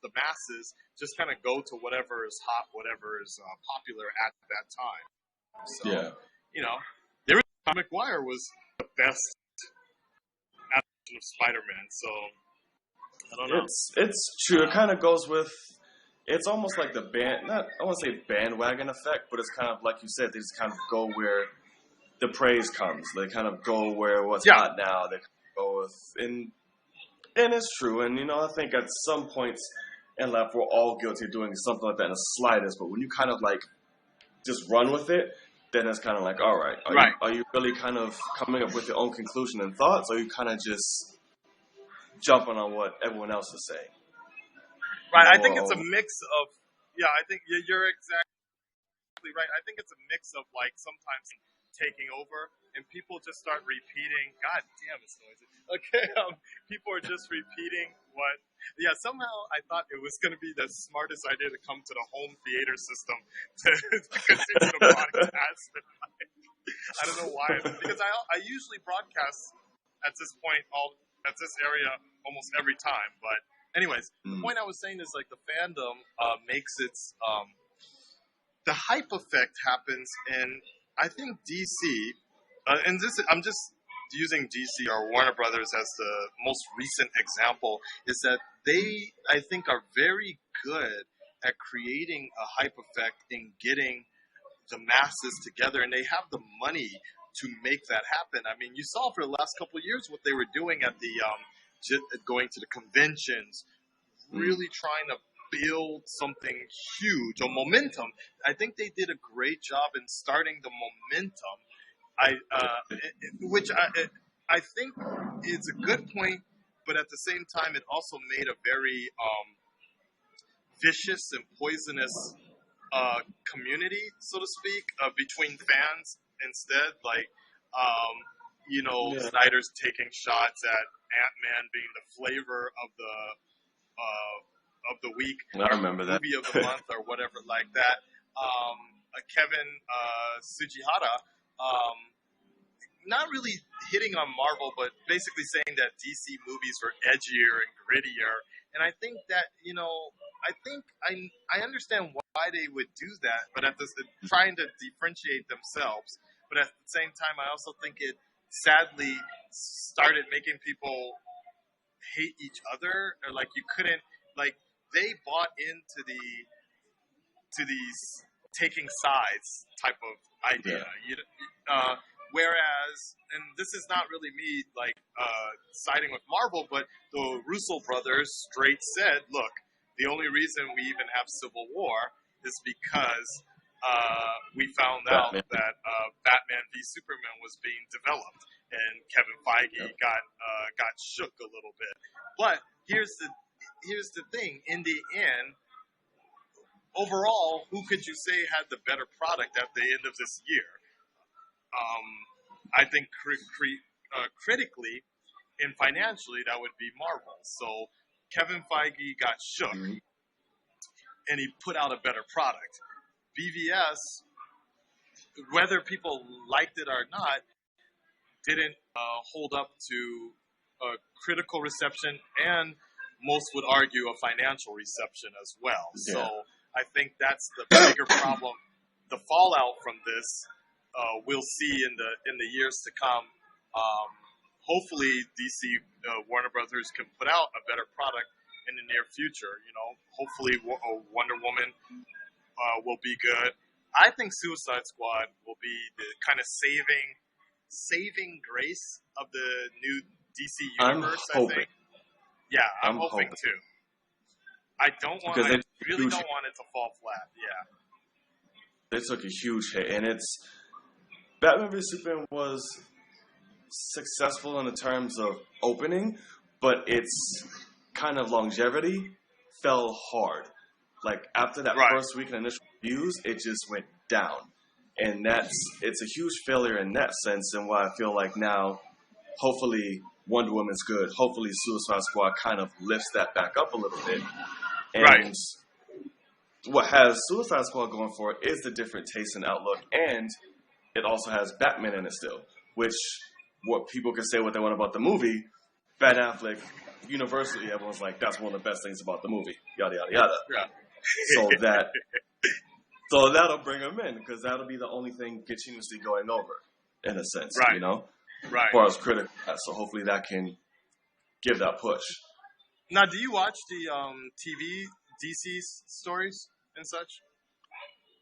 [SPEAKER 1] the masses just kind of go to whatever is hot, whatever is popular at that time. So Tom McGuire was the best adaptation of Spider-Man. So I don't know.
[SPEAKER 2] It's true. It kind of goes with. It's almost like the I want to say bandwagon effect, but it's kind of like you said. They just kind of go where the praise comes. They kind of go where what's hot now. They go with, and it's true. And I think at some points in life we're all guilty of doing something like that in the slightest. But when you kind of like just run with it, then it's kind of like, all right, are you really kind of coming up with your own conclusion and thoughts, or are you kind of just jumping on what everyone else is saying?
[SPEAKER 1] Right. I think it's a mix of. Yeah, I think you're exactly right. I think it's a mix of like sometimes taking over and people just start repeating. God damn, it's noisy. Okay, people are just repeating what. Yeah, somehow I thought it was going to be the smartest idea to come to the home theater system to continue the podcast. I don't know why, because I usually broadcast at this point at this area almost every time. But anyways, the point I was saying is like the fandom makes its the hype effect happens in I think DC, and I'm just using DC or Warner Brothers as the most recent example, is that they I think are very good at creating a hype effect in getting the masses together, and they have the money to make that happen. I mean, you saw for the last couple of years what they were doing at the going to the conventions, really trying to build something huge, a momentum. I think they did a great job in starting the momentum. Which I think is a good point, but at the same time, it also made a very vicious and poisonous community, so to speak, between fans instead. Like, Snyder's taking shots at Ant-Man being the flavor of the week,
[SPEAKER 2] I remember that.
[SPEAKER 1] movie of the month, or whatever like that. Kevin Sugihara, not really hitting on Marvel, but basically saying that DC movies were edgier and grittier. And I think that, I understand why they would do that, but trying to differentiate themselves. But at the same time, I also think it sadly started making people hate each other, or like you couldn't, like they bought into these taking sides type of idea. Yeah. Whereas, and this is not really me siding with Marvel, but the Russo brothers straight said, look, the only reason we even have Civil War is because we found out that Batman v Superman was being developed, and Kevin Feige got shook a little bit. But here's the thing: in the end, overall, who could you say had the better product at the end of this year? I think critically and financially, that would be Marvel. So Kevin Feige got shook, and he put out a better product. BVS, whether people liked it or not, didn't hold up to a critical reception, and most would argue a financial reception as well. Yeah. So I think that's the bigger problem. The fallout from this, we'll see in the years to come. Hopefully, DC Warner Brothers can put out a better product in the near future. Hopefully, Wonder Woman will be good. I think Suicide Squad will be the kind of saving grace of the new DC universe.
[SPEAKER 2] I'm hoping.
[SPEAKER 1] I think. Yeah, I'm hoping too. I really don't want it to fall flat. Yeah.
[SPEAKER 2] They took a huge hit, and Batman v Superman was successful in the terms of opening, but its kind of longevity fell hard. Like after that first week in initial reviews, it just went down, and it's a huge failure in that sense. And why I feel like now, hopefully Wonder Woman's good. Hopefully Suicide Squad kind of lifts that back up a little bit. And what has Suicide Squad going for it is the different taste and outlook, and it also has Batman in it still, which what people can say what they want about the movie. Ben Affleck, universally, everyone's like, that's one of the best things about the movie, yada, yada, yada. Yeah. So that'll bring him in, because that'll be the only thing continuously going over, in a sense, Right. As far as critical. So hopefully that can give that push.
[SPEAKER 1] Now, do you watch the TV DC stories and such?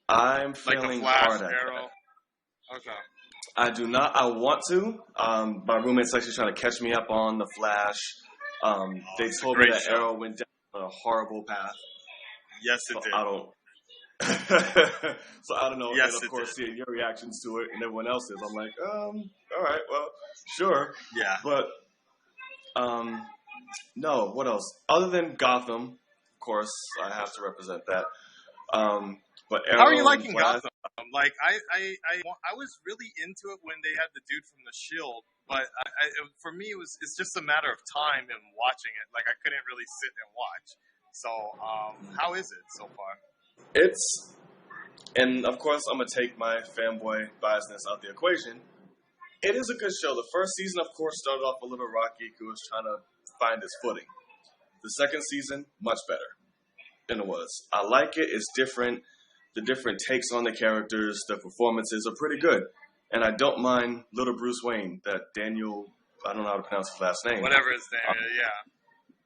[SPEAKER 2] I'm feeling
[SPEAKER 1] Flash,
[SPEAKER 2] hard at
[SPEAKER 1] Arrow.
[SPEAKER 2] that.
[SPEAKER 1] Okay.
[SPEAKER 2] I do not. I want to. My roommate's actually trying to catch me up on the Flash. They told me that Arrow went down a horrible path.
[SPEAKER 1] Yes, it did.
[SPEAKER 2] I don't. So I don't know.
[SPEAKER 1] Yes,
[SPEAKER 2] and of course, seeing your reactions to it and everyone else's, I'm like, all right, well, sure.
[SPEAKER 1] Yeah.
[SPEAKER 2] But, no. What else? Other than Gotham, of course, I have to represent that. But Arrow,
[SPEAKER 1] how are you liking Gotham? Like, I was really into it when they had the dude from the Shield, but for me, it's just a matter of time and watching it. Like, I couldn't really sit and watch. So, how is it so far?
[SPEAKER 2] And of course, I'm gonna take my fanboy biasness out the equation. It is a good show. The first season, of course, started off a little rocky. He was trying to find his footing. The second season, much better than it was. I like it. It's different. The different takes on the characters, the performances are pretty good. And I don't mind little Bruce Wayne, that Daniel, I don't know how to pronounce his last name.
[SPEAKER 1] Whatever his name is, yeah.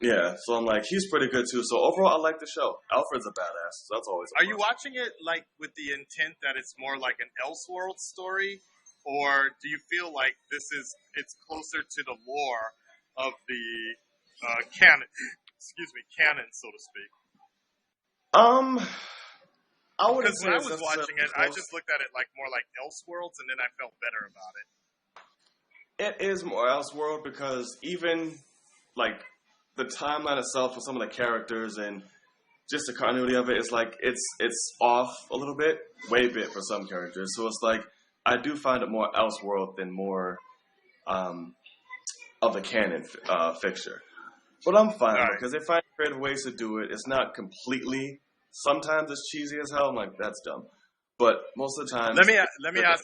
[SPEAKER 2] Yeah, so I'm like, he's pretty good too. So overall, I like the show. Alfred's a badass. So that's always.
[SPEAKER 1] Are you watching it like with the intent that it's more like an Elseworld story, or do you feel like it's closer to the lore of the canon? canon, so to speak.
[SPEAKER 2] I wouldn't
[SPEAKER 1] Because
[SPEAKER 2] say
[SPEAKER 1] when I
[SPEAKER 2] it's
[SPEAKER 1] was
[SPEAKER 2] necessarily
[SPEAKER 1] watching it, I
[SPEAKER 2] close.
[SPEAKER 1] just looked at it like more like Elseworlds, and then I felt better about it.
[SPEAKER 2] It is more Elseworld because even like the timeline itself for some of the characters and just the continuity of it is like it's off a little bit, way bit for some characters. So it's like I do find it more Elseworld than more of the canon fixture. But I'm fine
[SPEAKER 1] Right.
[SPEAKER 2] because they find creative ways to do it. It's not completely. Sometimes it's cheesy as hell. I'm like, that's dumb. But most of the time,
[SPEAKER 1] Let me ask.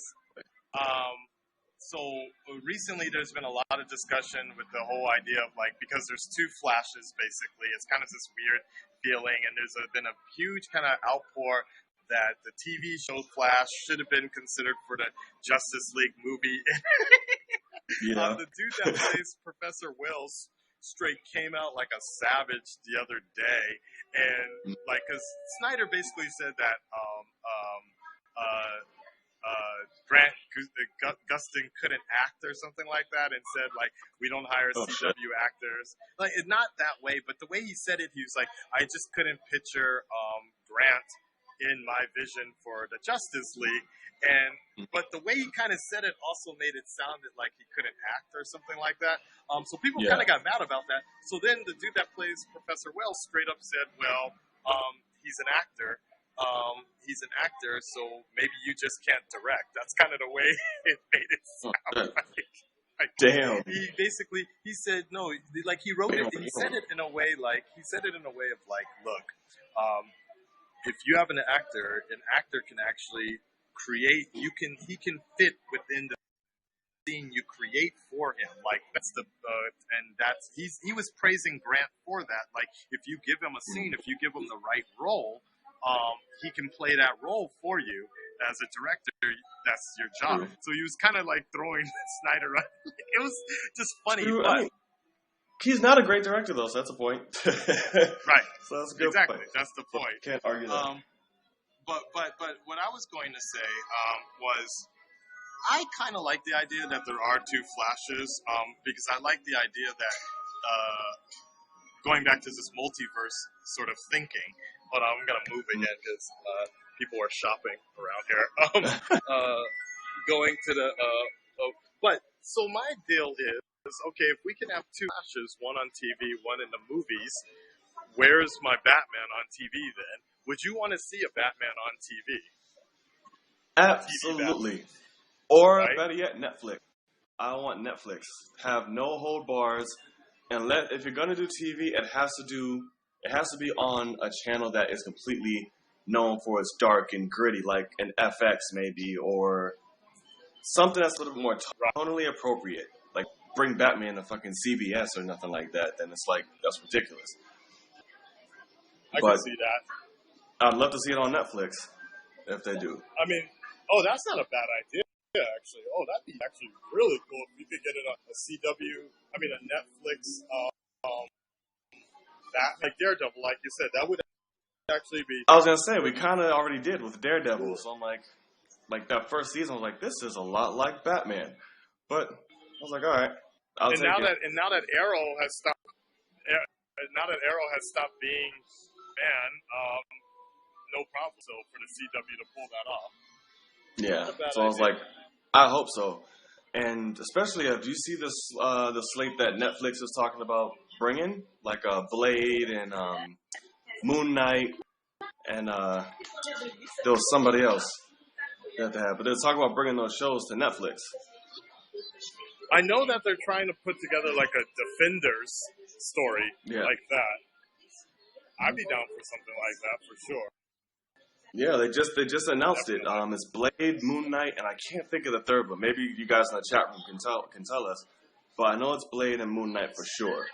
[SPEAKER 1] So recently, there's been a lot of discussion with the whole idea of like because there's two Flashes basically. It's kind of this weird feeling, and there's been a huge kind of outpour that the TV show Flash should have been considered for the Justice League movie.
[SPEAKER 2] Yeah.
[SPEAKER 1] The dude that plays Professor Wills straight came out like a savage the other day, and like because Snyder basically said that Grant Gustin couldn't act or something like that, and said like we don't hire CW actors. Like not that way, but the way he said it, he was like, I just couldn't picture Grant in my vision for the Justice League. But the way he kind of said it also made it sound like he couldn't act or something like that. So people kind of got mad about that. So then the dude that plays Professor Wells straight up said, well, he's an actor. So maybe you just can't direct. That's kind of the way it made it sound like.
[SPEAKER 2] Damn.
[SPEAKER 1] He said no, like he wrote it. He said it in a way of like, look, if you have an actor can actually create. He can fit within the scene you create for him. Like that's he was praising Grant for that. Like if you give him a scene, if you give him the right role, he can play that role for you. As a director, that's your job. So he was kind of like throwing Snyder up. It was just funny, but
[SPEAKER 2] he's not a great director though, so that's the point.
[SPEAKER 1] Right.
[SPEAKER 2] So that's a good
[SPEAKER 1] exactly.
[SPEAKER 2] point.
[SPEAKER 1] That's the point.
[SPEAKER 2] Can't argue that.
[SPEAKER 1] But what I was going to say was I kind of like the idea that there are two Flashes because I like the idea that going back to this multiverse sort of thinking. But I'm gonna move again because people are shopping around here. Going to the but so my deal is okay if we can have two Flashes, one on TV, one in the movies. Where's my Batman on TV then? Would you want to see a Batman on TV?
[SPEAKER 2] Absolutely. Or
[SPEAKER 1] right?
[SPEAKER 2] better yet, Netflix. I want Netflix. Have no hold bars, and if you're gonna do TV, it has to be on a channel that is completely known for its dark and gritty, like an FX maybe, or something that's a little bit more tonally appropriate. Like bring Batman to fucking CBS or nothing like that. Then it's like that's ridiculous.
[SPEAKER 1] I can see that.
[SPEAKER 2] I'd love to see it on Netflix if they do.
[SPEAKER 1] I mean, that's not a bad idea, actually. That'd be actually really cool if you could get it on a Netflix, like Daredevil, like you said. That would actually be.
[SPEAKER 2] I was gonna say we kind of already did with Daredevil, so I'm like that first season, I was like, this is a lot like Batman, but I was like, all right.
[SPEAKER 1] Now that Arrow has stopped being man, no problem. So for the CW to pull that off.
[SPEAKER 2] Yeah. So I was like, I hope so. And especially if you see this, the slate that Netflix is talking about bringing, like Blade and Moon Knight, and there was somebody else that they had, but they're talking about bringing those shows to Netflix.
[SPEAKER 1] I know that they're trying to put together like a Defenders story like that. I'd be down for something like that for sure.
[SPEAKER 2] Yeah, they just announced it. It's Blade, Moon Knight, and I can't think of the third one. Maybe you guys in the chat room can tell us. But I know it's Blade and Moon Knight for sure.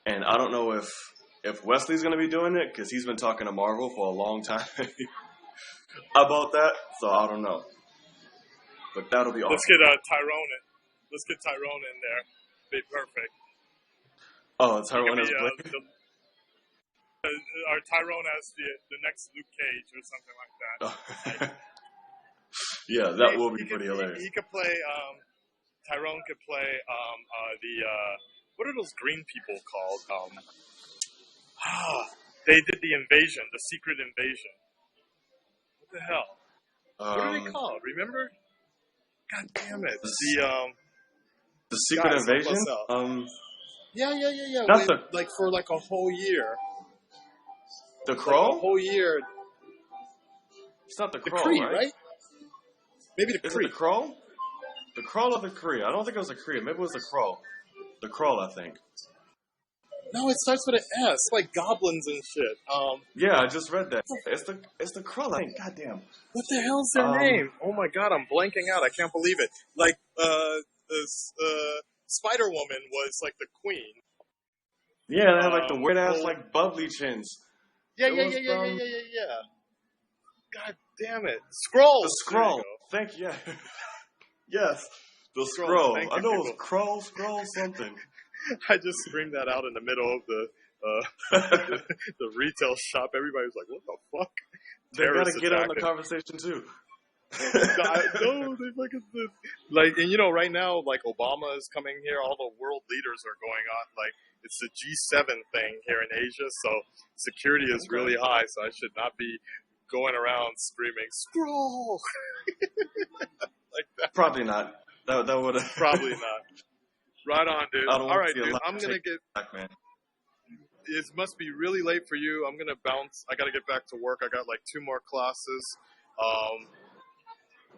[SPEAKER 2] And I don't know if Wesley's going to be doing it because he's been talking to Marvel for a long time about that. So I don't know. But that'll be awesome.
[SPEAKER 1] Let's get Tyrone in there. Be perfect.
[SPEAKER 2] Oh, Tyrone as Blade?
[SPEAKER 1] Or Tyrone as the next Luke Cage or something like that.
[SPEAKER 2] Yeah, that will be pretty hilarious.
[SPEAKER 1] He could play. Tyrone could play what are those green people called? Ah, they did the invasion, the secret invasion. What the hell? What are they called? Remember? God damn it.
[SPEAKER 2] The Secret
[SPEAKER 1] Guys, help
[SPEAKER 2] Invasion.
[SPEAKER 1] us out. Yeah.
[SPEAKER 2] Not
[SPEAKER 1] Wait,
[SPEAKER 2] the
[SPEAKER 1] like for like a whole year.
[SPEAKER 2] the
[SPEAKER 1] Like a
[SPEAKER 2] Crow.
[SPEAKER 1] whole year.
[SPEAKER 2] It's not the
[SPEAKER 1] The
[SPEAKER 2] Crow,
[SPEAKER 1] Kree,
[SPEAKER 2] right?
[SPEAKER 1] right? Maybe the
[SPEAKER 2] Is it the
[SPEAKER 1] Kree.
[SPEAKER 2] Crow? The Crow or the Kree? I don't think it was the Kree. Maybe it was the Crow. The Crow, I think.
[SPEAKER 1] No, it starts with an S. Like goblins and shit.
[SPEAKER 2] Yeah, I just read that. It's the Crow, I think. Goddamn.
[SPEAKER 1] What the hell's their name? Oh my god, I'm blanking out. I can't believe it. Like, this, Spider Woman was like the queen.
[SPEAKER 2] Yeah, they had like the weird ass
[SPEAKER 1] Well,
[SPEAKER 2] like bubbly chins.
[SPEAKER 1] yeah.
[SPEAKER 2] It was
[SPEAKER 1] God damn it.
[SPEAKER 2] the
[SPEAKER 1] Scrolls! There you
[SPEAKER 2] Scroll.
[SPEAKER 1] go.
[SPEAKER 2] Thank you. Yes, the
[SPEAKER 1] Scroll.
[SPEAKER 2] Scroll.
[SPEAKER 1] Thank
[SPEAKER 2] I
[SPEAKER 1] you,
[SPEAKER 2] know it was
[SPEAKER 1] people.
[SPEAKER 2] Scroll something.
[SPEAKER 1] I just screamed that out in the middle of the retail shop. Everybody was like, what the fuck?
[SPEAKER 2] They gotta
[SPEAKER 1] Terrorists
[SPEAKER 2] get on the
[SPEAKER 1] attacking.
[SPEAKER 2] conversation too.
[SPEAKER 1] No, they fucking did. Like, and you know, right now, like Obama is coming here. All the world leaders are going on. Like, it's the G7 thing here in Asia, so security is really high. So I should not be going around screaming "scroll" like that.
[SPEAKER 2] Probably not. That would
[SPEAKER 1] Probably not. Right on, dude.
[SPEAKER 2] I don't
[SPEAKER 1] All
[SPEAKER 2] want
[SPEAKER 1] right,
[SPEAKER 2] to see a
[SPEAKER 1] dude.
[SPEAKER 2] lot
[SPEAKER 1] I'm gonna get.
[SPEAKER 2] back, man.
[SPEAKER 1] It must be really late for you. I'm gonna bounce. I gotta get back to work. I got like 2 more classes.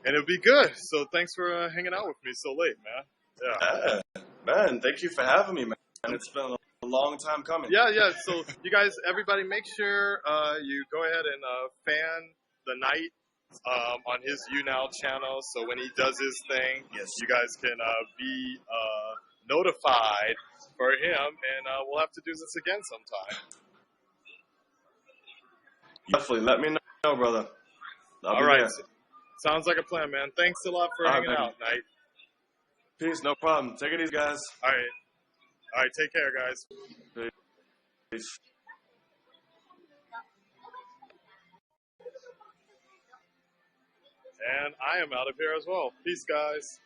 [SPEAKER 1] And it'll be good. So thanks for hanging out with me so late, man. Yeah.
[SPEAKER 2] Man, thank you for having me, man. It's been a long time coming.
[SPEAKER 1] Yeah. So you guys, everybody, make sure you go ahead and fan the Knight on his YouNow channel. So when he does his thing,
[SPEAKER 2] Yes.
[SPEAKER 1] you guys can be notified for him, and we'll have to do this again sometime.
[SPEAKER 2] Definitely, let me know, brother.
[SPEAKER 1] All right. Sounds like a plan, man. Thanks a lot for hanging out, Knight.
[SPEAKER 2] Peace, no problem. Take it easy, guys.
[SPEAKER 1] All right. Take care, guys.
[SPEAKER 2] Peace.
[SPEAKER 1] And I am out of here as well. Peace, guys.